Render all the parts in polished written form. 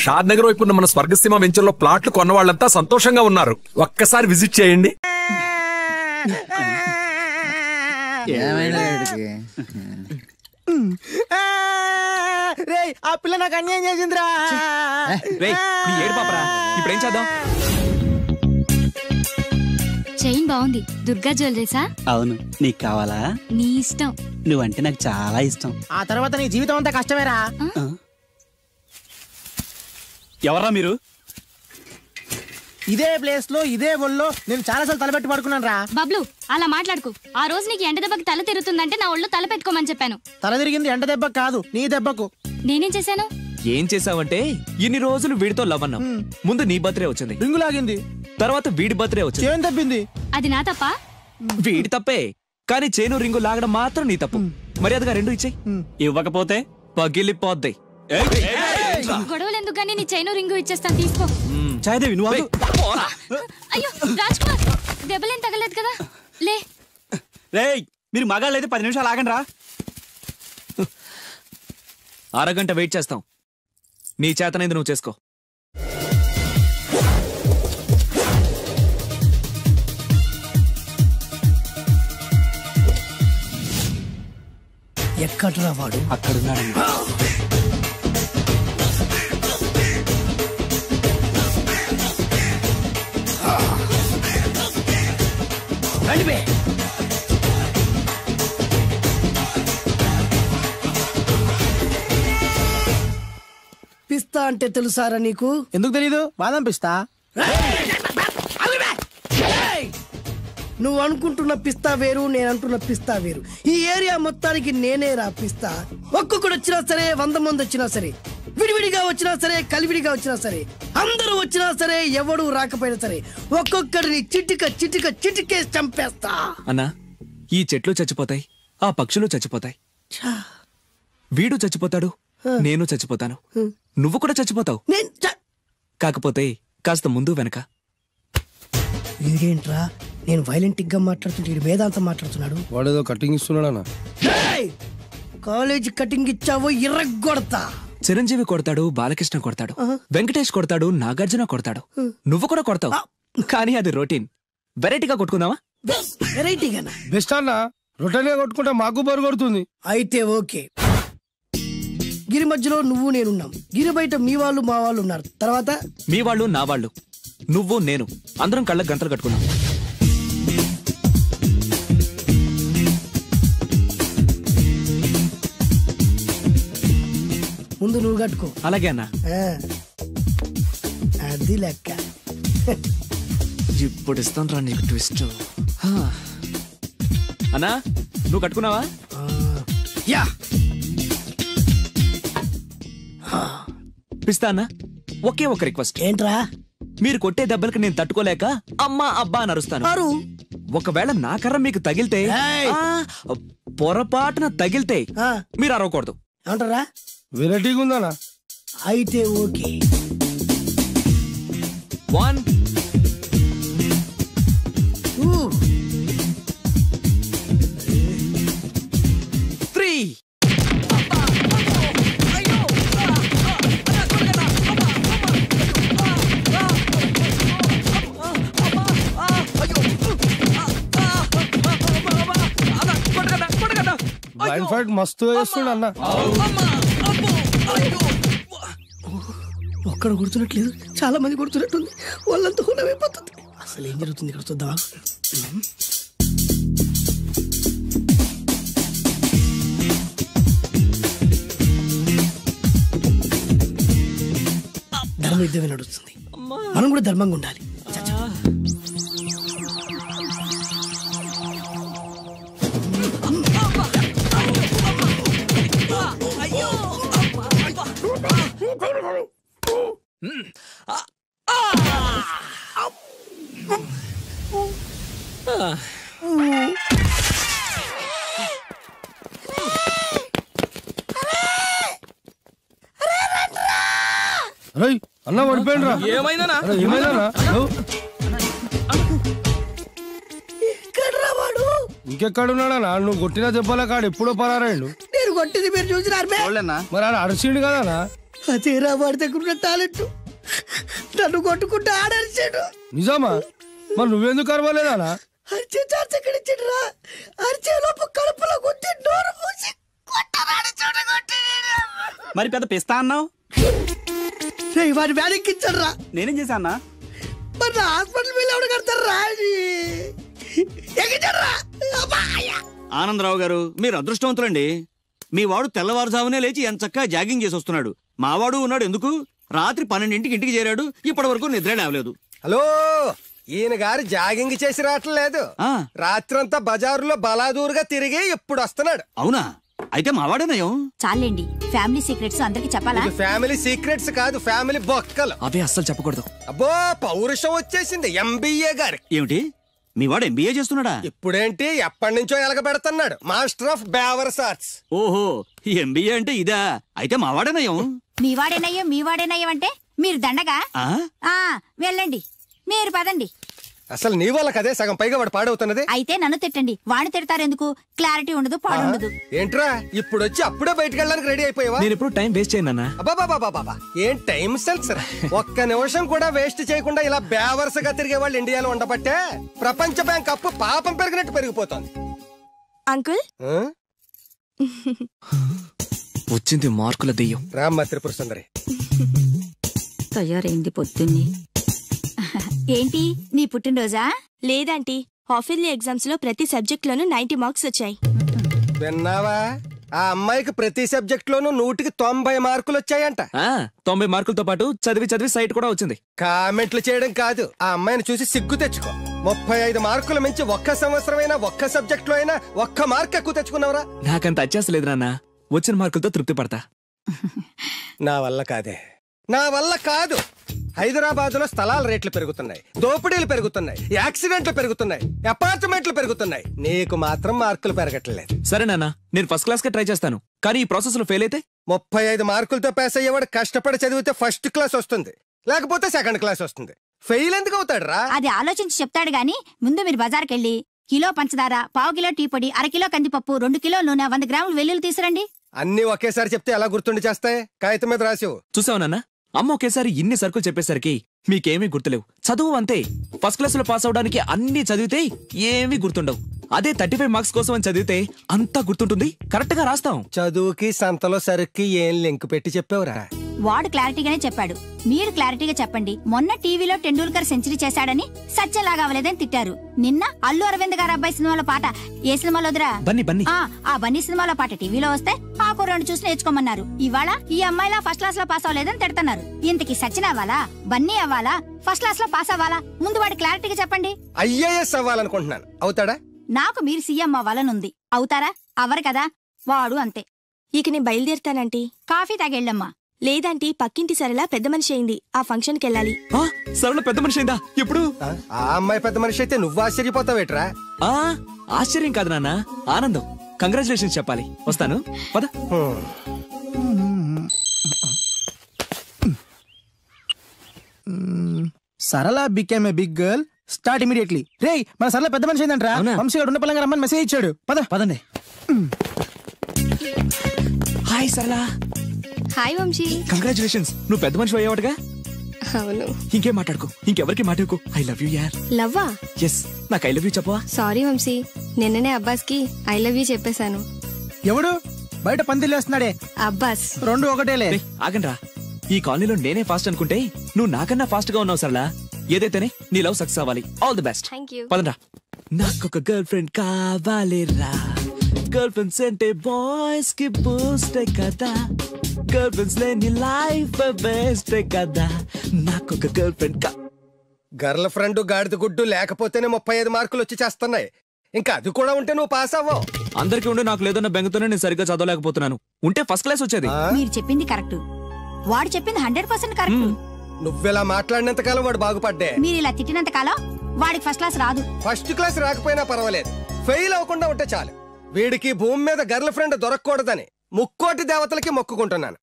షాద్ నగర్ వైపు ఉన్న మన స్వర్గసీమ వెంచర్ లో ప్లాట్లు కొన్న వాళ్ళంతా సంతోషంగా ఉన్నారు. ఒక్కసారి విజిట్ చేయండి. ఆ పిల్ల నాకు అన్యాయం చేసిందిరా. ఇప్పుడేం చేద్దాం? చైన్ బాగుంది. దుర్గా జ్యువెలరీసా? అవును. నీకు కావాలా? నీ ఇష్టం. నువ్వంటే నాకు చాలా ఇష్టం. ఆ తర్వాత నీ జీవితం అంతా కష్టమేరా. ఎవరా మీరు? ఇదే ప్లేస్ లో ఇదే ఒళ్ళో నేను చాలాసార్లు తలపెట్టి పడుకున్నాను రా. బబ్లు అలా మాట్లాడుకు. ఆ రోజు నీకు ఎండ దెబ్బకి తల తిరుగుతుందంటే నా ఒళ్ళు తల పెట్టుకోమని చెప్పాను. తల తిరిగింది ఎండ దెబ్బకు కాదు, నీ దెబ్బకు. నేనేం చేశాను? ఏం చేసావంటే ఇన్ని రోజులు వీడితో లవ్ అన్నాం. ముందు నీ బర్త్డే వచ్చింది, రింగు లాగింది, తర్వాత వీడి బర్త్డే వచ్చింది. చేను తప్పింది. అది నా తప్ప? వీడి తప్పే, కానీ చేను రింగు లాగడం మాత్రం నీ తప్పు. మర్యాదగా రెండు ఇచ్చేయి. ఇవ్వకపోతే పగిలిపోద్ది. గొడవలు ఎందుకు గానీ నీ చైను రింగు ఇచ్చేస్తాను, తీసుకో. చాయదేవి నువ్వు అయ్యో రాజ్ కుమార్, దెబ్బలేం తగలేదు కదా? లే. రేయ్, మీరు మగాళ్ళైతే 10 నిమిషాలు ఆగండి రా. అరగంట వెయిట్ చేస్తాం. నీ చేతనైంది నువ్వు చేసుకో. ఎక్కడ్రా వాడు? అక్కడున్నాడు. పిస్తా అంటే తెలుసారా నీకు? ఎందుకు తెలీదు? బాదం పిస్తా. నువ్వు అనుకుంటున్న పిస్తా వేరు, నేను అంటున్న పిస్తా వేరు. ఈ ఏరియా మొత్తానికి నేనే రా పిస్తా. ఒక్కొక్కడు వచ్చినా సరే, 100 మంది వచ్చినా సరే, విడివిడిగా వచ్చినా సరే, కలివిడిగా వచ్చినా సరే, అందరూ వచ్చినా సరే, ఎవడు రాకపోయినా సరే, ఒక్కొక్కడిని చిటికే చంపేస్తా. అన్నా, ఈ చెట్లు చచ్చిపోతాయి, ఆ పక్షులు చచ్చిపోతాయి, వీడు చచ్చిపోతాడు, నేను చచ్చిపోతాను, నువ్వు కూడా చచ్చిపోతావు. కాకపోతే కాస్త ముందు వెనక. వీడేంట్రా నేను వైలెంటిక్ గా మాట్లాడుతుంటే వేదాంతం మాట్లాడుతున్నాడు. వాడేదో కటింగ్ ఇస్తున్నాడా? కాలేజీ కటింగ్ ఇచ్చావో ఇర్రగొడతా. చిరంజీవి కొడతాడు, బాలకృష్ణ కొడతాడు, వెంకటేష్ కొడతాడు, నాగార్జున కొడతాడు, నువ్వు కూడా కొడతావు. కానీ అది రొటీన్. వెరైటీగా కొట్టుకుందామా? వెరైటీగానా? బెస్ట్ అన్న. రొటీన్ గా కొట్టుకుంటే మాకు బోరు కొడుతుంది. అయితే ఓకే. గిరి మధ్యలో నువ్వు నేనున్నాం. గిరి బయట మీ వాళ్ళు మా వాళ్ళు ఉన్నారు. తర్వాత మీ వాళ్ళు నా వాళ్ళు, నువ్వు నేను, అందరం కళ్ళకు గంటలు కట్టుకున్నాం. ముందు నువ్వు కట్టుకో. అలాగే అన్నా. అది లెక్క. ఇప్పుడు ఇస్తాను రా నీకు ట్విస్ట్. అన్నా, నువ్వు కట్టుకున్నావా? యా. పిస్తా అన్నా, ఒకే ఒక రిక్వెస్ట్. ఏంట్రా? మీరు కొట్టే దెబ్బలకి నేను తట్టుకోలేక అమ్మా అబ్బా అని అరుస్తాను. ఒకవేళ నా కర్ర మీకు తగిలితే, పొరపాటున తగిలితే మీరు అరవకూడదు. ఏమంటారా? వెరైటీగా ఉందనా? అయితే ఓకే. 1 3. బ్లైండ్ ఫైట్ మస్తు చేస్తుండ అన్న. ఒక్కడ గుర్తున్నట్లేదు, చాలా మంది గుర్తున్నట్టుంది. వాళ్ళంతా హులమైపోతుంది. అసలు ఏం జరుగుతుంది ఇక్కడ చూద్దామా? ధర్మ యుద్ధమే నడుస్తుంది. మనం కూడా ధర్మంగా ఉండాలి. అన్న పడిపోయిండ్రా. ఏమైందనా? ఇంకెక్కడున్నాడా? నువ్వు కొట్టిన దెబ్బల కాడు ఎప్పుడో పరారాయండు. నేను కొట్టింది మీరు చూసినారు. మరి ఆడ అరిసిండు కదా. అదేరా వాడి దగ్గర ఉన్న టాలెంట్. నన్ను కొట్టుకుంటూ ఆడరిచాడు. నిజమా? మరి నువ్వెందుకు అరవలేదా? అరిచే ఛాన్స్ ఎక్కడ ఇచ్చాడు రా? అరిచే లోపు కడుపులో కొట్టి నోరు మూసి కొట్టరాడు చూడగొట్టి. మరి పెద్ద పిస్తా అన్నావు. వాడి వ్యానికి ఇచ్చాడు రా. నేనేం చేశా అన్నా? మరి హాస్పిటల్ వెళ్ళి ఎవడు కడతారు రా? ఎగిచాడు రా. ఆనందరావు గారు, మీరు అదృష్టవంతులండి. మీ వాడు తెల్లవారుజామునే లేచి ఎంచక్కా జాగింగ్ చేసి వస్తున్నాడు. మావాడు ఉన్నాడు ఎందుకు? రాత్రి 12ంటికి ఇంటికి చేరాడు, ఇప్పటి వరకు నిద్ర లేవలేదు. హలో, ఈయన గారు జాగింగ్ చేసి రావట్లేదు. రాత్రంతా బజారులో బలాదూరుగా తిరిగి ఇప్పుడు వస్తున్నాడు. అవునా? అయితే మావాడేనయం. చాలండి, ఫ్యామిలీ సీక్రెట్స్ అందరికి చెప్పాలా? ఫ్యామిలీ సీక్రెట్స్ కాదు, ఫ్యామిలీ బొక్కలు. అవే అస్సలు చెప్పకూడదు. అబ్బో, పౌరుషం వచ్చేసింది ఎంబీఏ గారి. ఏమిటి, మీ వాడు ఎంబీఏ చేస్తున్నాడా? ఇప్పుడేంటి, ఎప్పటి నుంచో ఎలగబెడుతున్నాడు. మాస్టర్ ఆఫ్ బేవర్స్ ఆర్ట్స్. ఓహో, ఎంబీఏ అంటే ఇదా? అయితే మావాడేనయం. మీవాడేనయ్యం అంటే మీరు దండగా. వెళ్ళండి, మీరు పదండి. అసలు నీ వాళ్ళకి అదే సగం పైగా వాడు పాడవుతున్నది. అయితే నన్ను తిట్టండి, వాడిని తిడతారెందుకు? క్లారిటీ ఉండదు, పాడుండదు. ఏంట్రా ఇప్పుడు వచ్చి అప్పుడే బయటకు వెళ్ళడానికి రెడీ అయిపోయావా? నేను ఎప్పుడు టైం వేస్ట్ చేయను అన్నా. అబ్బాబాబాబాబా, ఏం టైం సెన్స్ రా. ఒక్క నిమిషం కూడా వేస్ట్ చేయకుండా ఇలా బేవర్సగా తిరిగే వాళ్ళు ఇండియాలో ఉండబట్టే ప్రపంచ బ్యాంక్ అప్పు పాపం పెరిగినట్టు పెరిగిపోతుంది. అంకుల్, వచ్చింది మార్కుల దెయ్యం. రామ్మ త్రిపుర సుందరి. తయారైంది పొద్దున్నే. ఏంటి, నీ పుట్టినరోజా? లేదంటీ, హాఫ్ ఇయర్లీ ఎగ్జామ్స్ లో ప్రతి సబ్జెక్ట్ లోనూ 90 మార్క్స్ వచ్చాయి. విన్నావా? ఆ అమ్మాయికి ప్రతి సబ్జెక్ట్ లోనూ 100కి 90 మార్కులు వచ్చాయంట. 90 మార్కులతో పాటు చదివి సైట్ కూడా వచ్చింది. కామెంట్లు చేయడం కాదు, ఆ అమ్మాయిని చూసి సిగ్గు తెచ్చుకో. 35 మార్కులు మించి ఒక్క సంవత్సరమైనా ఒక్క సబ్జెక్ట్ లో అయినా ఒక్క మార్క్ ఎక్కువ తెచ్చుకున్నావురా? నాకంత అత్యాసలేదు నాన్న, వచ్చిన మార్కులతో తృప్తి పడతా. నా వల్ల కాదు. హైదరాబాద్ లో స్థలాల రేట్లు పెరుగుతున్నాయి, దోపిడీలు పెరుగుతున్నాయి, యాక్సిడెంట్లు పెరుగుతున్నాయి, అపార్ట్మెంట్లు పెరుగుతున్నాయి. నీకు మాత్రం మార్కులు పెరగట్లేదు. సరే నాన్న, నేను ఫస్ట్ క్లాస్ కే ట్రై చేస్తాను. కానీ ఈ ప్రాసెస్ లో ఫెయిల్ అయితే 35 మార్కులతో పాస్ అయ్యేవాడు కష్టపడి చదివితే ఫస్ట్ క్లాస్ వస్తుంది, లేకపోతే సెకండ్ క్లాస్ వస్తుంది. ఫెయిల్ ఎందుకు అవుతాడు రా? అది ఆలోచించి చెప్తాడు గాని, ముందు మీరు బజార్కెళ్ళి కిలో పంచదార, పావు కిలో టీ పొడి, అరకిలో కందిపప్పు, 2 కిలోల నూనె, 100 గ్రాములు వెల్లుల్లి తీసురండి. అన్ని ఒకేసారి చెప్తే ఎలా గుర్తుండి చేస్తాయి? కాగితం మీద రాసివు. చూసావు నాన్న, అమ్మ ఒకేసారి ఇన్ని సరుకులు చెప్పేసరికి మీకేమీ గుర్తులేవు. చదువు అంతే, ఫస్ట్ క్లాస్ లో పాస్ అవడానికి అన్ని చదివితే ఏమీ గుర్తుండవు. అదే 35 మార్క్స్ కోసం అని చదివితే అంతా గుర్తుంటుంది, కరెక్ట్ గా రాస్తాం. చదువుకి సంతలో సరుక్కి ఏం లింక్ పెట్టి చెప్పావురా? వాడు క్లారిటీగానే చెప్పాడు, మీరు క్లారిటీగా చెప్పండి. మొన్న టీవీలో టెండూల్కర్ సెంచరీ చేశాడని సత్యలాగా అవ్వలేదని తిట్టారు. నిన్న అల్లు అరవింద్ గారు అబ్బాయి సినిమాలో పాట, ఏ సినిమాలో వదిరా? బన్నీ. ఆ బన్నీ సినిమాలో పాట టీవీలో వస్తే ఆ కుర్రాడిని చూసి నేర్చుకోమన్నారు. ఇవాళ ఈ అమ్మాయిలా ఫస్ట్ క్లాస్ లో పాస్ అవ్వలేదని తిడతారు. ఇంతకి సచిన్ అవ్వాలా, బన్నీ అవ్వాలా, ఫస్ట్ క్లాస్ లో పాస్ అవ్వాలా? ముందు వాడి క్లారిటీగా చెప్పండి. ఐఏఎస్ అవ్వాలనుకుంటున్నాను. అవుతాడా? నాకు మీరు సీఎం అవ్వాలనుంది. అవుతారా? అవ్వరు కదా, వాడు అంతే. ఇక నేను బయలుదేరుతానంటీ. కాఫీ తాగెళ్ళమ్మా. లేదంటీ, పక్కింటి సరళ పెద్ద మనిషి అయింది, ఆ ఫంక్షన్ కి వెళ్ళాలి. సరళ పెద్ద మనిషి అయిందా? ఎప్పుడు? ఆ అమ్మాయి పెద్ద మనిషి అయితే నువ్వు ఆశ్చర్యపోతావేట్రా? ఆశ్చర్యం కాదు నాన్న, ఆనందం. కంగ్రాచులేషన్స్ చెప్పాలి. వస్తాను, పద. Sarala became a big girl, start immediately. రేయ్, మన సరళ పెద్ద మనిషి ఏంటంట్రా? వంశీ గారు ఉన్న పలంగా రమ్మని మెసేజ్ ఇచ్చాడు. పదండి. హాయ్ సరళ. హాయ్ వంశీ. కంగ్రాచులేషన్స్, నువ్వు పెద్ద మనిషి అయ్యేవాడుగా. అవును. ఇంకేం మాట్లాడుకో, ఇంకెవరికి మాట్లాడుకో. ఐ లవ్ యూ యార్. లవ్వా? ఎస్, నాకు ఐ లవ్ యూ చెప్పవా? సారీ వంశీ, నిన్ననే అబ్బాస్ కి ఐ లవ్ యూ చెప్పేశాను. ఎవడు బయట పందిలేస్తున్నాడే? అబ్బాస్. 2 ఒకటేలే. ఆగండ్రా, ఈ కాలనీలో నేనే ఫాస్ట్ అనుకుంటే నువ్వు నాకన్నా ఫాస్ట్ గా ఉన్నావు సరళ. ఏదైతేనే నీ లవ్ సక్సెస్ అవ్వాలి. All the best. Thank you. పదండ్రా. నాకొక గర్ల్ ఫ్రెండ్ కావాలిరా, గర్ల్ ఫ్రెండ్స్ అంటే బాయ్స్ కి బూస్ట్ కదా, గర్ల్ ఫ్రెండ్స్ లేని లైఫ్ బెస్ట్ కదా. నాకొక గర్ల్ ఫ్రెండ్ గర్ల్ ఫ్రెండ్ గాడిద గుడ్డు లేకపోతేనే 35 మార్కులు వచ్చి చేస్తున్నాయి. ఇంకా అది కూడా ఉంటే నువ్వు పాస్ అవ్వవు. అందరికీ ఉండి నాకు లేదన్న బెంగతోనే నేను సరిగ్గా చదవలేకపోతున్నాను. ఉంటే ఫస్ట్ క్లాస్ వచ్చేది. మీరు చెప్పింది కరెక్ట్, వాడు చెప్పింది 100% కరెక్ట్. నువ్వెలా మాట్లాడినంత కాలం వాడు బాగుపడ్డే. మీరు ఇలా తిట్టినంత కాలం వాడికి ఫస్ట్ క్లాస్ రాదు. ఫస్ట్ క్లాస్ రాకపోయినా పర్వాలేదు, ఫెయిల్ అవ్వకుండా ఉంటే చాలు. వీడికి భూమి మీద గర్ల్ ఫ్రెండ్ దొరకకూడదని ముక్కోటి దేవతలకి మొక్కుకుంటున్నాను.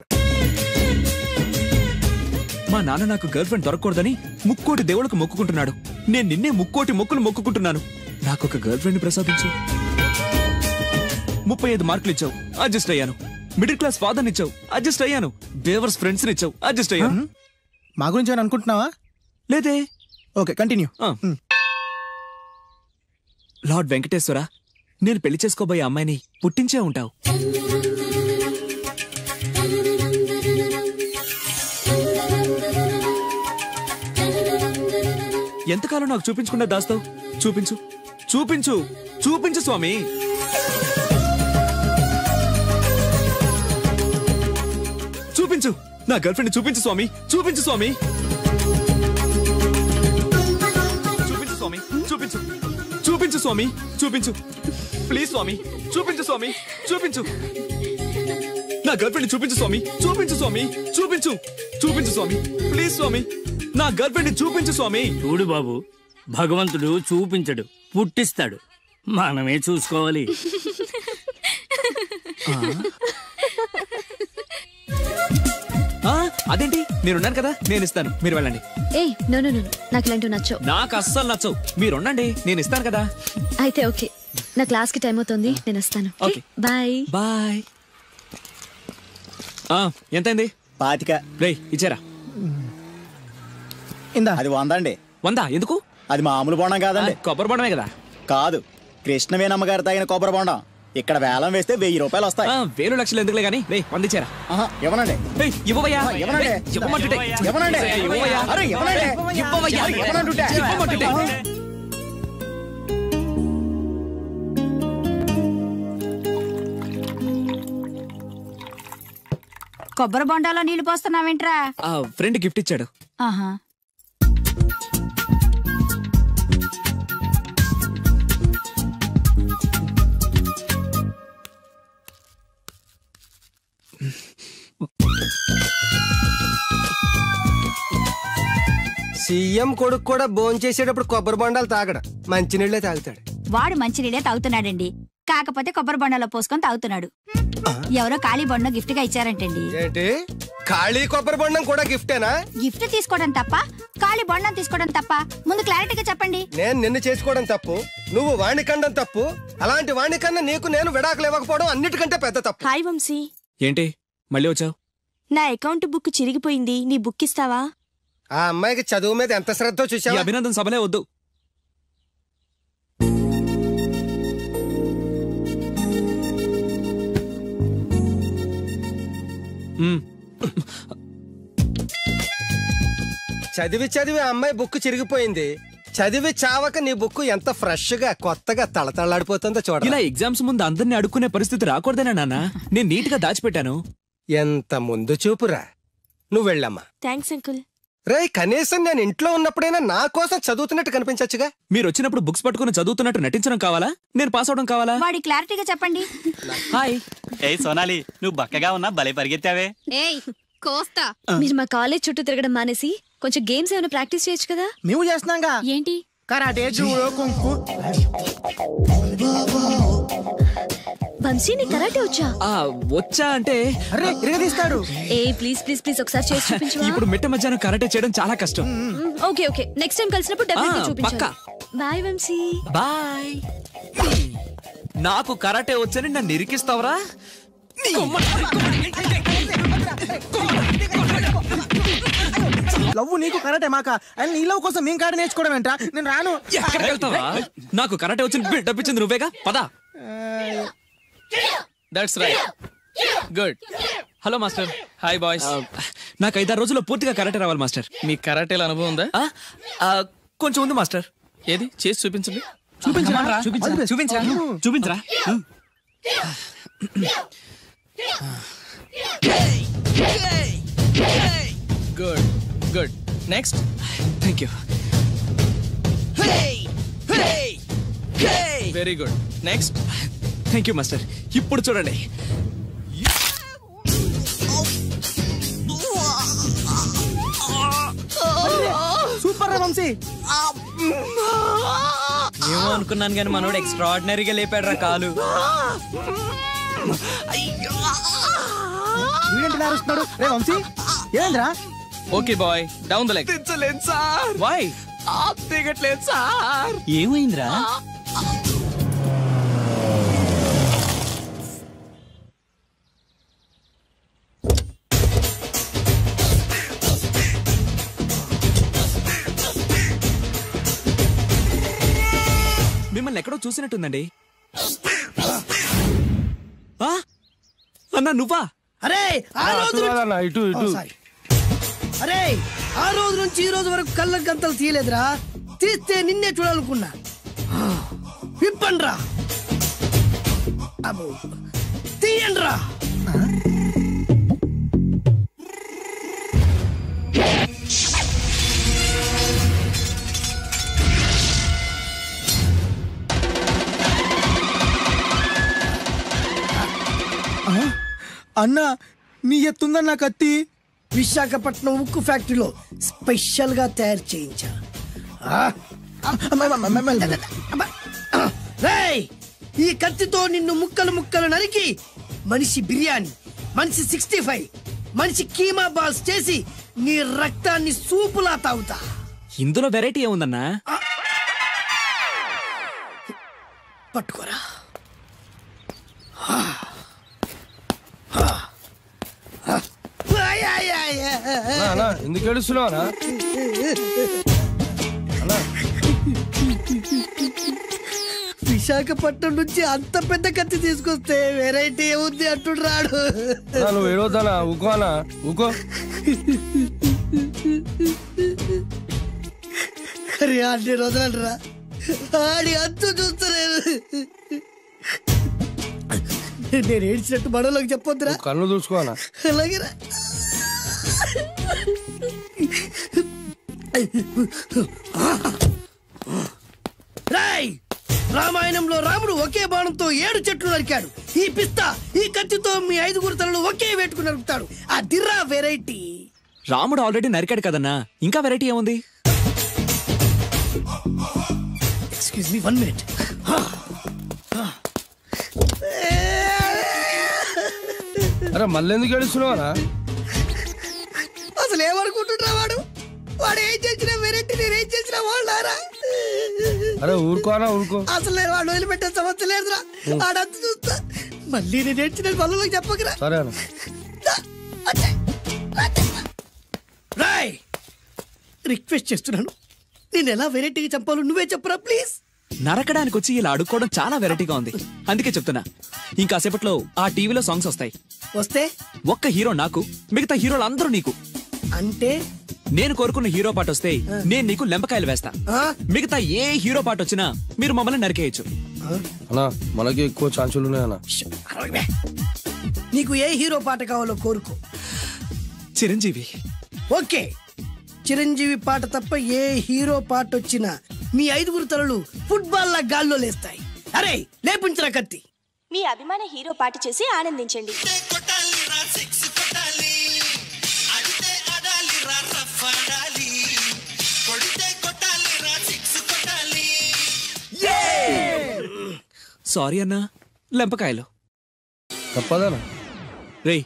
మా నాన్న నాకు గర్ల్ ఫ్రెండ్ దొరకకూడదని ముక్కోటి దేవుళ్ళకు మొక్కుకుంటున్నాడు. నేను నిన్నే ముక్కోటి మొక్కులు మొక్కుకుంటున్నాను. నాకొక గర్ల్ ఫ్రెండ్ ప్రసాదించు. 35 మార్కులు ఇచ్చావు, అడ్జస్ట్ అయ్యాను. మిడిల్ క్లాస్ ఫాదర్ ఇచ్చావు, అడ్జస్ట్ అయ్యాను. బేవర్స్ ఫ్రెండ్స్ ఇచ్చావు, అడ్జస్ట్ అయ్యాను. మా గురించి ఏమైనా అనుకుంటున్నావా? లేదే. Okay, continue. లార్డ్ వెంకటేశ్వర, నేను పెళ్లి చేసుకోబోయే అమ్మాయిని పుట్టించే ఉంటావు. ఎంతకాలం నాకు చూపించకుండా దాస్తావు? చూపించు, చూపించు, చూపించు స్వామి. చూపించు, నా గర్ల్ ఫ్రెండ్ చూపించు స్వామి, చూపించు స్వామి. చూపించు స్వామి, చూపించు, చూపించు స్వామి, చూపించు. ప్లీజ్ స్వామి, చూపించు స్వామి, చూపించు. నా గర్ల్ ఫ్రెండ్ చూపించు స్వామి, చూపించు స్వామి, చూపించు, చూపించు స్వామి. ప్లీజ్ స్వామి, నా గర్ల్ ఫ్రెండ్ చూపించు స్వామి. చూడు బాబు, భగవంతుడు చూపించడు, పుట్టిస్తాడు. మనమే చూసుకోవాలి. అదేంటి, నేనున్నాను కదా, నేను ఇస్తాను, మీరు వెళ్ళండి. ఏయ్ నో నో నో, నాకు ఇలాంటివి నచ్చవు. నాకు అస్సలు నచ్చవు. మీరు ఉండండి, నేను ఇస్తాను కదా. అయితే ఓకే, నా క్లాస్ కి టైం అవుతుంది, నేను వస్తాను. Okay, bye bye. ఎంతైంది? 25. రేయ్ ఇచ్చారా? ఇందా. అది 100 అండి. 100 ఎందుకు? అది మామూలు బొండం కాదండి, కొబ్బరి బొండమే కదా. కాదు, కృష్ణవేణమ్మ గారు తాగిన కొబ్బరి బొండం. ఇక్కడ వేలం వేస్తే 1000 రూపాయలు వస్తాయి. 1000 లక్షలు ఎందుకులే గానీ, రేయ్ 100 ఇచ్చారా? ఇవ్వనండి. ఇవ్వవయ్యా, ఇవ్వనండి. ఇవ్వమంటుంటే. ఇవ్వనండి. ఇవ్వవయ్యా, అరే ఇవ్వనండి. ఇవ్వవయ్యా, ఇవ్వనంటుంటే. ఇవ్వమంటుంటే. కొబ్బరి బొండాలో నీళ్లు పోస్తున్నావేంట్రా? ఫ్రెండ్ గిఫ్ట్ ఇచ్చాడు. ఆహా. సీఎం కొడుకు కూడా భోంచేసేటప్పుడు కొబ్బరి బొండాలు తాగడు, మంచినీళ్ళే తాగుతాడు. వాడు మంచినీళ్ళే తాగుతున్నాడండి, కాకపోతే కొబ్బరి బొండాలో పోసుకొని తాగుతున్నాడు. ఎవరో ఖాళీ బొండం గిఫ్ట్ గా ఇచ్చారంటండి. ఏంటి, ఖాళీ కొబ్బరి బొండం కూడా గిఫ్టేనా? గిఫ్ట్ తీసుకోవడం తప్ప, ఖాళీ బొండం తీసుకోవడం తప్ప? ముందు క్లారిటీగా చెప్పండి. నేను నిన్ను చేసుకోవడం తప్పు, నువ్వు వాణ్ణి కండం తప్పు. అలాంటి వాణ్ణి కన్నా నీకు నేను విడాకులు ఇవ్వకపోవడం అన్నిటికంటే పెద్ద తప్పు. హాయ్ వంశీ. ఏంటి మళ్ళీ వచ్చావు? నా అకౌంట్ బుక్ చిరిగిపోయింది, నీ బుక్ ఇస్తావా? ఆ అమ్మాయికి చదువు మీద ఎంత శ్రద్ధ చూసావా? అభినందన సభలే వద్దు. చదివి చదివి ఆ అమ్మాయి బుక్ చిరిగిపోయింది. చదివి చావక నీ బుక్ ఎంత ఫ్రెష్ గా కొత్తగా తళతళలాడిపోతుందో చూడ. ఇలా ఎగ్జామ్స్ ముందు అందరినీ అడుక్కునే పరిస్థితి రాకూడదేనా నాన్న? నేను నీట్ గా దాచిపెట్టాను. ఎంత ముందు చూపురా. నువ్వు వెళ్ళమ్మా. Thanks uncle. రేయ్, కనీసం నేను ఇంట్లో ఉన్నప్పుడైనా నా కోసం చదువుతున్నట్టు కనిపించచ్చుగా. మీరు వచ్చినప్పుడు బుక్స్ పట్టుకుని చదువుతున్నట్టు నటించడం కావాలా, నేను పాస్ అవడం కావాలా? వాడి క్లారిటీగా చెప్పండి. హాయ్. ఏయ్ సోనాలి, నువ్వు బక్కగా ఉన్నా భలే పరిగెత్తావే. ఏయ్ కోస్తా. మీరు మా కాలేజ్ చుట్టూ తిరగడం మానేసి కొంచెం గేమ్స్ ఏమైనా ప్రాక్టీస్ చేయొచ్చు కదా. మేము చేస్తున్నాంగా. ఏంటి? Karate, judo, kung fu. వంశీ నీ కరాటే వచ్చా? వచ్చా అంటే అరే ఇరగదీస్తాడు. ఏ ప్లీజ్ ప్లీజ్ ప్లీజ్ ఒకసారి చేసి చూపించు. ఇప్పుడు మిట్ట మధ్యాహ్నం కరాటే చేయడం చాలా కష్టం. ఓకే ఓకే, నెక్స్ట్ టైం కలిసినప్పుడు డెఫినెట్లీ చూపించు. బాయ్ వంశీ. బాయ్. నాకు కరాటే వచ్చని నన్ను ఇరికిస్తావరా? లవ్ నీకు కరాటే మాక, అండ్ నీ లవ్ కోసం మేము కరాటే నేర్చుకోవడం ఏంట్రా? నేను రాను. ఎక్కడికి వెళ్తావా? నాకు కరాటే వచ్చి బిల్డప్ ఇచ్చింది నువ్వేగా, పదా. That's right, good. Hello master. Hi boys. నాకు 5-6 రోజుల్లో పూర్తిగా కరాటే రావాలి మాస్టర్. మీ కరాటేల అనుభవం ఉందా? కొంచెం ఉంది మాస్టర్. ఏది చేసి చూపించండి. చూపించరా? చూపించరా? చూపించరా? Good good. Next. Thank you. Very good. Next. Thank you master. ఇప్పుడు చూడండి. సూపర్ రా వంశీ. ఏమో అనుకున్నాను కానీ మనోడు ఎక్స్ట్రాడినరీగా లేపాడు రా కాలు. వీడేంటి అరుస్తున్నాడు? రే వంశీ ఏంద్రా? Okay boy, down the leg. దించలేదు సార్. వై? దిగట్లేదు సార్. ఏమైందిరా? మిమ్మల్ని ఎక్కడో చూసినట్టుందండి. అన్నా నువ్వా? అరే ఆ రోజు అరే ఆ రోజు నుంచి ఈ రోజు వరకు కళ్ళ గంతలు తీయలేదురా. తీస్తే నిన్నే చూడాలనుకున్నా. విప్పండ్రా. అబ్బో తీయండ్రా. అన్నా నీ ఎత్తుందన్న కత్తి విశాఖపట్నం ఉక్కు ఫ్యాక్టరీలో స్పెషల్ గా తయారు చేయించా. ఈ కత్తితో నిన్ను ముక్కలు ముక్కలు నరికి మనిషి బిర్యానీ, మనిషి 65, మనిషి కీమా బాల్స్ చేసి నీ రక్తాన్ని సూపులా తాగుతా. ఇందులో వెరైటీ ఏముందన్నా? పట్టుకోరా. ఎందుకు ఏడుస్తున్నావా? విశాఖపట్నం నుంచి అంత పెద్ద కత్తి తీసుకొస్తే వెరైటీ ఏముంది అంటుడు రాడు. నువ్వు ఏడవద్దానా? ఊకోనా? ఊకో. అరే అన్ని రోజులంటరా ఆడి అంతు చూస్తలేదు. నేను ఏడ్చినట్టు మనలోకి చెప్పొద్దురా. కళ్ళు చూసుకోనా? అలాగేరా. రామాయణంలో రాముడు ఒకే బాణంతో 7 చెట్లు నరికాడు. ఈ పిస్తా ఈ కత్తితో మీ 5 తలలు ఒకే వేటుకు నరుకుతాడు. ఆ దిర్రా వెరైటీ. రాముడు ఆల్రెడీ నరికాడు కదన్నా, ఇంకా వెరైటీ ఏముంది? Excuse me 1 minute. అరే మళ్ళీ ఎందుకు ఏడుస్తున్నావా? అసలు ఏమనుకుంటున్నా వాడు? వాడు ఏం చేసిన వెరైటీ నేనేం చేసిన వాళ్ళారా? అరే ఊరుకోనా? ఊరుకో. అసలు నేను వాడు వదిలిపెట్టే సమస్య లేదురా. ఆడంత చూస్తా. మళ్ళీ నేను ఏడ్చిన పనులకు చెప్పకరా. సరే రాయ్, రిక్వెస్ట్ చేస్తున్నాను. నేను ఎలా వెరైటీగా చంపాలో నువ్వే చెప్పరా ప్లీజ్. నరకడానికి వచ్చి ఇలా అడుక్కోవడం చాలా వెరైటీగా ఉంది, అందుకే చెప్తున్నా. ఇంకాసేపట్లో ఆ టీవీలో సాంగ్స్ వస్తాయి. వస్తే ఒక్క హీరో నాకు, మిగతా హీరోలు అందరూ నీకు. అంటే నేను కోరుకున్న హీరో పాట వస్తే నేను నీకు లెంపకాయలు వేస్తా. మిగతా ఏ హీరో పాట వచ్చినా మీరు మమ్మల్ని నరికేయచ్చు. అన్నా మనకి ఎక్కువ ఛాన్సులు ఉన్నాయన్నా. నీకు ఏ హీరో పాట కావాలో కోరుకో. చిరంజీవి. ఓకే, చిరంజీవి పాట తప్ప ఏ హీరో పాట వచ్చినా మీ 5 తలలు ఫుట్బాల్ లా గాల్లో లేస్తాయి. అరే లేపుంచరా కత్తి. మీ అభిమాన హీరో పాట చేసి ఆనందించండి. సారీ అన్నా, లెంపకాయలు తప్పదనా? రేయ్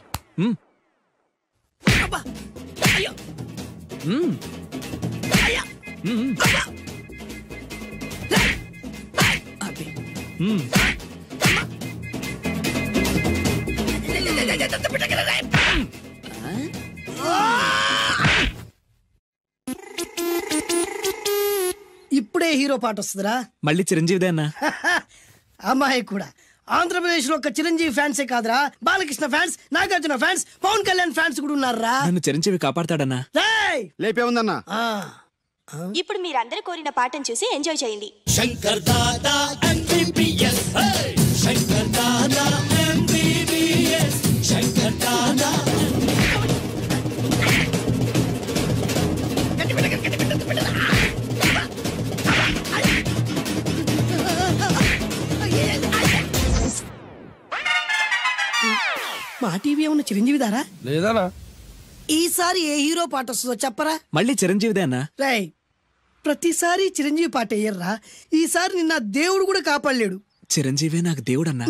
ఇప్పుడే హీరో పాట వస్తుందిరా. మళ్ళీ చిరంజీవిదే అన్నా. అమ్మాయి కూడా ఆంధ్రప్రదేశ్ లో ఒక చిరంజీవి ఫ్యాన్సే కాదురా, Balakrishna fans, Nagarjuna fans, Pawan Kalyan fans కూడా ఉన్నారా. నన్ను చిరంజీవి కాపాడతాడన్నా. లేపే ఉందన్నా. ఇప్పుడు మీరందరూ కోరిన పాటను చూసి ఎంజాయ్ చేయండి. Shankar Dada MBBS, Shankar Dada MBBS, Shankar Dada. మా టీవీ ఏమన్నా చిరంజీవి దారా? లేదనా. ఈసారి ఏ హీరో పాట వస్తుందో చెప్పరా. మళ్ళీ చిరంజీవిదే అన్నా. రై, ప్రతిసారి చిరంజీవి పాట వేయర్రా. ఈసారి నిన్న దేవుడు కూడా కాపాడలేడు. చిరంజీవి నాకు దేవుడన్నా.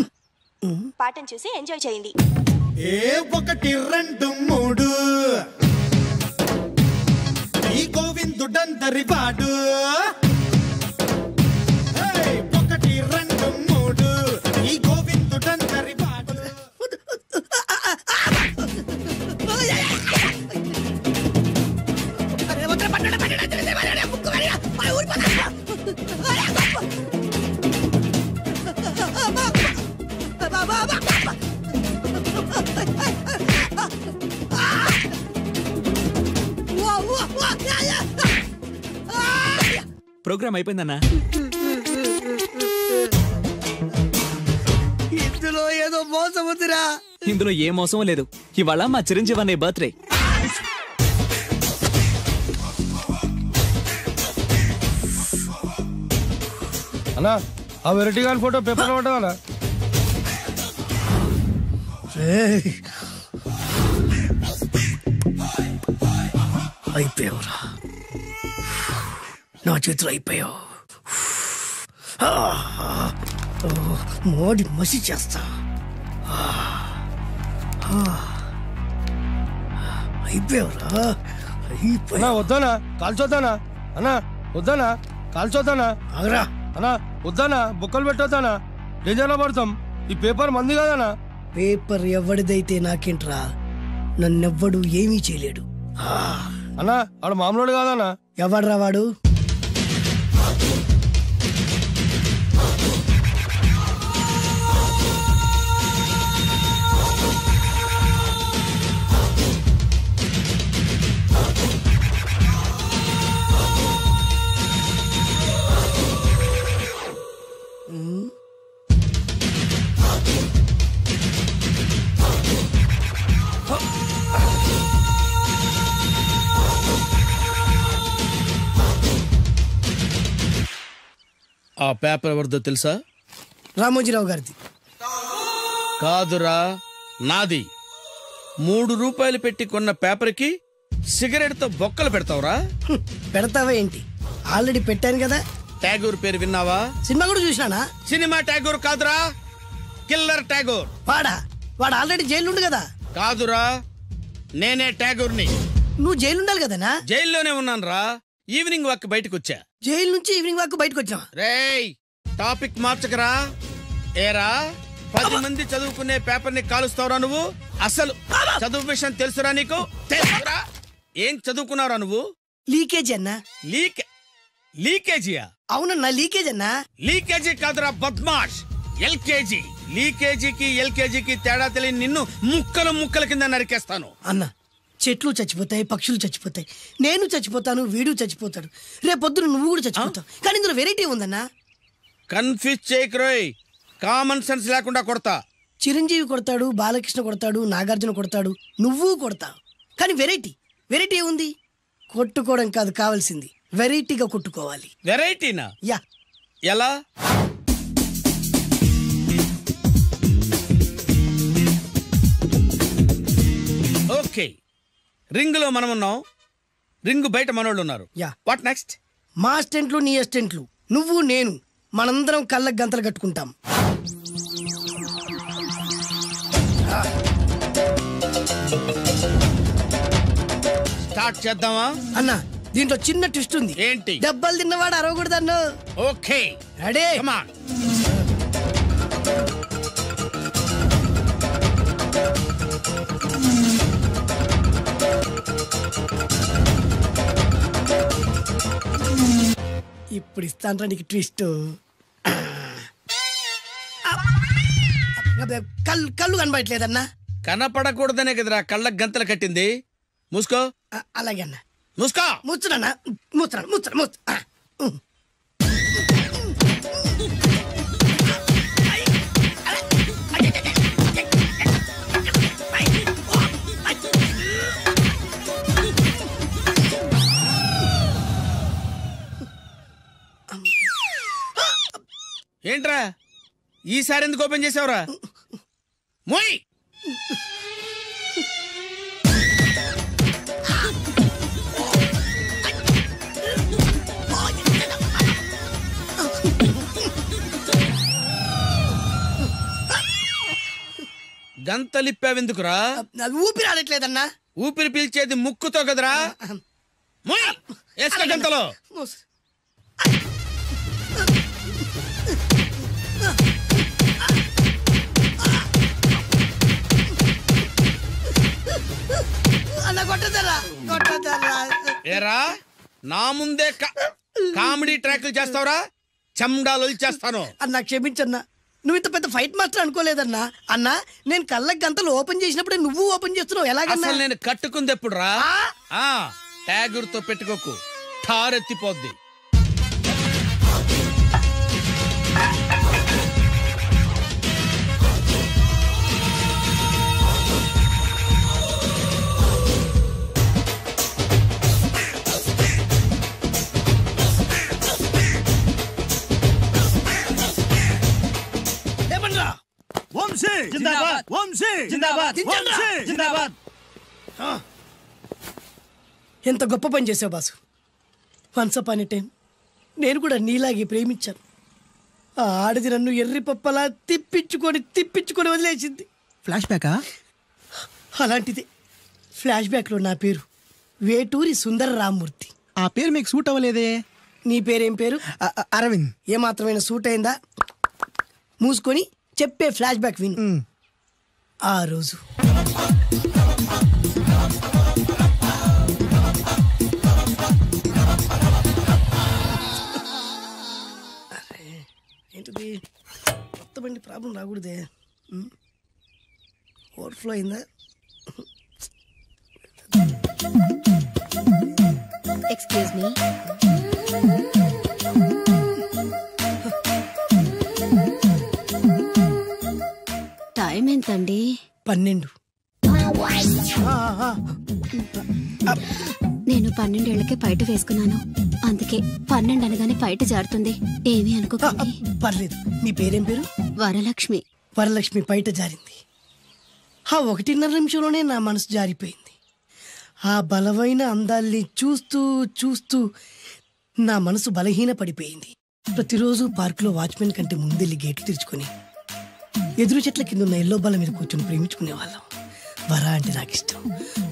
పాటను చూసి ఎంజాయ్ చేయండి. 1 2 3 ఈ గోవిందుడందరి వాడు. 1 2 3 ఈ గోవిందుడందరి వాడు. ప్రోగ్రామ్ అయిపోయిందన్నా. ఇందులో ఏదో మోసం ఉందిరా. ఇందులో ఏ మోసం లేదు. ఇవాళ మా చిరంజీవి అనే బర్త్డే. అన్నా ఆ వెరైటీ గారి ఫోటో పేపర్ పట్టవాలా? అయిపోయావురా, నా చేతులు అయిపోయావు. మోడి మసి చేస్తా. అయిపోయావురా, అన్నా వద్దానా కాల్చొద్దానా? అన్నా వద్దానా కాల్చొద్దానా? ఆగరా అన్నా వద్దానా, బొక్కలు పెట్టొద్దానా? డేంజర్లో పడతాం. ఈ పేపర్ మంది కదనా? పేపర్ ఎవడిదైతే నాకేంట్రా, నన్నెవ్వడు ఏమీ చేయలేడు. అన్నా వాడు మామూలు కాదన్నా. ఎవడ్రా వాడు? ఆ పేపర్ ఎవరిదో తెలుసా? రామోజీరావు గారిది. కాదురా, నాది. 3 రూపాయలు పెట్టి కొన్న పేపర్కి సిగరెట్ తో బొక్కలు పెడతావురా? పెడతావా ఏంటి? ఆల్రెడీ పెట్టాను కదా. ట్యాగూర్ పేరు విన్నావా? సినిమా కూడా చూసినానా? సినిమా ట్యాగూర్ కాదురా, కిల్లర్ ట్యాగూర్. వాడు ఆల్రెడీ జైలు ఉండు కదా. కాదురా, నేనే ట్యాగూర్ని. నువ్వు జైలు ఉండాలి కదనా? జైల్లోనే ఉన్నాను రా. ఈవినింగ్ వాక్ బయటకు వచ్చా. జైలు నుంచి ఈవినింగ్ వాక్ బయటకు వచ్చా. రేయ్, టాపిక్ మార్చకరా. ఏరా, 10 మంది చదువుకునే పేపర్ ని కాలుస్తావురా నువ్వు? అసలు చదువు విషయం తెలుసురా నీకు? తెలుసురా? ఏం చదువుకున్నారా నువ్వు? లీకేజీ అన్నా. లీకేజీయా? అవునన్నా, లీకేజ్ అన్నా. లీకేజీ కాదురా బద్మాష్, ఎల్కేజీ. లీకేజీకి ఎల్కేజీకి తేడా తెలియని నిన్ను ముక్కలు ముక్కల కింద నరికేస్తాను. అన్నా, చెట్లు చచ్చిపోతాయి, పక్షులు చచ్చిపోతాయి, నేను చచ్చిపోతాను, వీడు చచ్చిపోతాడు, రేపొద్దున నువ్వు కూడా చచ్చిపోతావు. కానీ ఇందులో వెరైటీ ఉందన్నా. కన్ఫ్యూజ్ చేయకురోయ్, కామన్ సెన్స్ లేకుండా కొడతా. చిరంజీవి కొడతాడు, బాలకృష్ణ కొడతాడు, నాగార్జున కొడతాడు, నువ్వు కొడతావు. కానీ వెరైటీ ఉంది. కొట్టుకోవడం కాదు కావాల్సింది, వెరైటీగా కొట్టుకోవాలి. వెరైటీనా? యా. ఎలా? ఓకే, రింగ్ లో మనం ఉన్నాం, రింగ్ బయట మనోళ్ళు ఉన్నారు. యా. What next? మా అసిస్టెంట్లు, నీ అసిస్టెంట్లు, నువ్వు నేను, మనందరం కళ్ళకు గంతలు కట్టుకుంటాం. స్టార్ట్ చేద్దామా? అన్నా, దీంట్లో చిన్న ట్విస్ట్ ఉంది. ఏంటి? దెబ్బలు తిన్నవాడు అరవకూడదన్ను. Okay, ready? Come on. ఇప్పుడు ఇస్తాను నీకు ట్విస్ట్. కళ్ళు కనబడట్లేదన్నా. కనపడకూడదనే కదరా కళ్ళకు గంతలు కట్టింది. మూసుకో. అలాగే అన్న. మూసుకో. ముచ్చునన్నా, ముచ్చు. ఏంట్రా ఈసారి ఎందుకు ఓపెన్ చేసావురా? మోయ్. గంతలిప్పావెందుకురా? ఊపిరి ఆడట్లేదన్నా. ఊపిరి పీల్చేది ముక్కుతో కదరా. మోయ్, వేసుకో గంతలో. ఏరా, నా ముందే కామెడీ ట్రాక్లు చేస్తావురా? చెమ్డాలు చేస్తాను. అన్నా క్షమించన్నా, నువ్వు ఇంత పెద్ద ఫైట్ మాస్టర్ అనుకోలేదన్నా. అన్నా, నేను కళ్ళకి గంతలు ఓపెన్ చేసినప్పుడే నువ్వు ఓపెన్ చేస్తున్నావు. ఎలాగన్నా? అసలు నేను కట్టుకుంది ఎప్పుడు రా? ట్యాగూర్ తో పెట్టుకోకు, ఠారెత్తిపోద్ది. జిందాబాద్ వంశీ జిందాబాద్ వంశీ జిందాబాద్. ఎంత గొప్ప పని చేసావు boss. Once upon a time నేను కూడా నీలాగే ప్రేమించాను. ఆ ఆడది నన్ను ఎర్రి పప్పలా తిప్పించుకొని వదిలేసింది. ఫ్లాష్ బ్యాకా? అలాంటిదే. ఫ్లాష్ బ్యాక్లో నా పేరు వేటూరి సుందర రామ్మూర్తి. ఆ పేరు మీకు సూట్ అవ్వలేదే. నీ పేరేం పేరు? అరవింద్. ఏమాత్రమైన సూట్ అయిందా? మూసుకొని చెప్పే ఫ్లాష్ బ్యాక్ విను. ఆ రోజు ఏంటిది? కొత్త బండి ప్రాబ్లం రాకూడదే. ఓవర్ఫ్లో అయిందా? Excuse me. టైం ఎంతండి? 12. నేను 12 ఏళ్లకే పైట వేసుకున్నాను. అందుకే 12 అనగానే పైట జారుతుంది. ఏమీ అనుకోకండి. పర్లేదు. నీ పేరేం పేరు? వరలక్ష్మి. వరలక్ష్మి పైట జారింది. ఆ 1.5 నిమిషంలోనే నా మనసు జారిపోయింది. ఆ బలమైన అందాల్ని చూస్తూ చూస్తూ నా మనసు బలహీన పడిపోయింది. ప్రతిరోజు పార్కులో వాచ్మెన్ కంటే ముందెళ్ళి గేట్లు తెరుచుకొని ఎదురు చెట్ల కింద ఉన్న ఎల్లో బాల మీద కూర్చొని ప్రేమించుకునేవాళ్ళం. వరా అంటే నాకు ఇష్టం.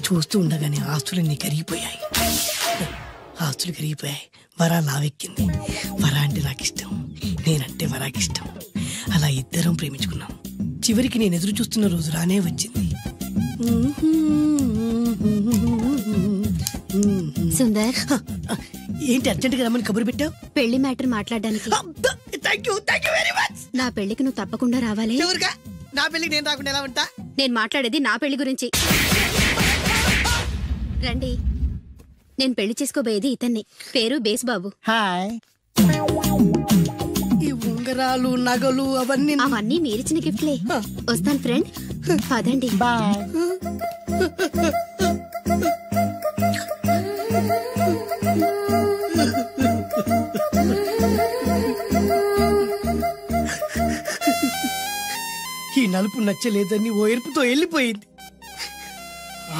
చూస్తూ ఉండగానే ఆస్తులన్నీ కరిగిపోయాయి. వరా లావెక్కింది. వరా అంటే నాకు ఇష్టం, నేనంటే వరాకి ఇష్టం. అలా ఇద్దరం ప్రేమించుకున్నాం. చివరికి నేను ఎదురు చూస్తున్న రోజు రానే వచ్చింది. సుందర్, ఏంటి అర్జెంట్ గా రమ్మని కబురు పెట్టావు? పెళ్లి మ్యాటర్ మాట్లాడడానికి. నా పెళ్లికి నువ్వు తప్పకుండా రావాలి. నా పెళ్లికి నేను రాకుండా ఎలా ఉంటా? నేను మాట్లాడేది నా పెళ్లి గురించి. రండి. నేను పెళ్లి చేసుకోబోయేది ఇతన్ని. పేరు బేస్బాబు. హాయ్. ఈ ఉంగరాలు నగలు అవన్నీ మీరిచ్చిన గిఫ్ట్లే. వస్తాను ఫ్రెండ్. పదండి. బాయ్. ఈ నలుపు నచ్చలేదని ఓ ఎరుపుతో వెళ్ళిపోయింది.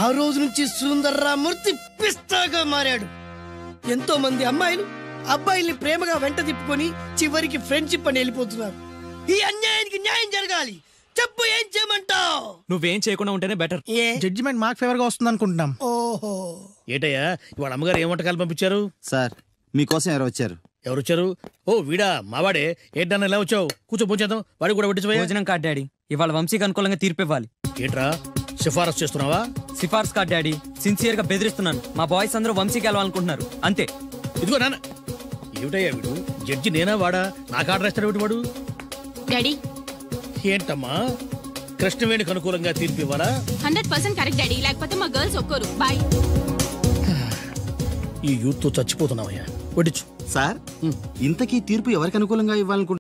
ఆ రోజు నుంచి సుందర్రామూర్తి పిస్తాగా మారాడు. ఎంతో మంది అమ్మాయిలు అబ్బాయిల్ని ప్రేమగా వెంట తిప్పుకొని చివరికి ఫ్రెండ్షిప్ అని వెళ్ళిపోతున్నారు. ఈ అన్యాయానికి న్యాయం జరగాలి. చెప్పు, ఏం చేయమంటావు? నువ్వేం చేయకుండా ఉంటేనే బెటర్. జడ్జిమెంట్ మాకు ఫేవర్ గా వస్తుంది అనుకుంటున్నాం. ఓహో. ఏటయ్యా ఇవాళ అమ్మగారు ఏం వంటకాలు పంపించారు? సార్ మీకోసం ఎవరు వచ్చారు? ఎవరు వచ్చారు? ఓ వీడా, మావాడే. ఏంటన్నా ఎలా వచ్చావు? కూర్చో పోంచేద్దాం. వాడికి కూడా పట్టించు. భోజనం కాదు డాడీ, ఇవాళ వంశీకి అనుకూలంగా తీర్పు ఇవ్వాలి. ఏంట్రా సిఫారసు చేస్తున్నావా? సిఫార్సు కాదు డాడీ, సిన్సియర్ గా బెదిరిస్తున్నాను. మా బాయ్స్ అందరూ వంశీకి వెళ్ళాలనుకుంటున్నారు అంతే. ఇదిగో నాన్న. ఏమిటయ్యా వీడు? జడ్జి నేనా వాడా? నాకు ఆర్డర్ ఇస్తాడు వాడు. డాడీ ఏంటమ్మా, కృష్ణవేణికి అనుకూలంగా తీర్పు ఇవ్వాలా? 100% కరెక్ట్ డాడీ, లేకపోతే మా గర్ల్స్ ఒక్కరు. బాయ్. ఈ యూత్ తో చచ్చిపోతున్నావయ్యా. వడ్డించు. సార్ ఇంతకీ తీర్పు ఎవరికి అనుకూలంగా ఇవ్వాలనుకుంటున్నారు?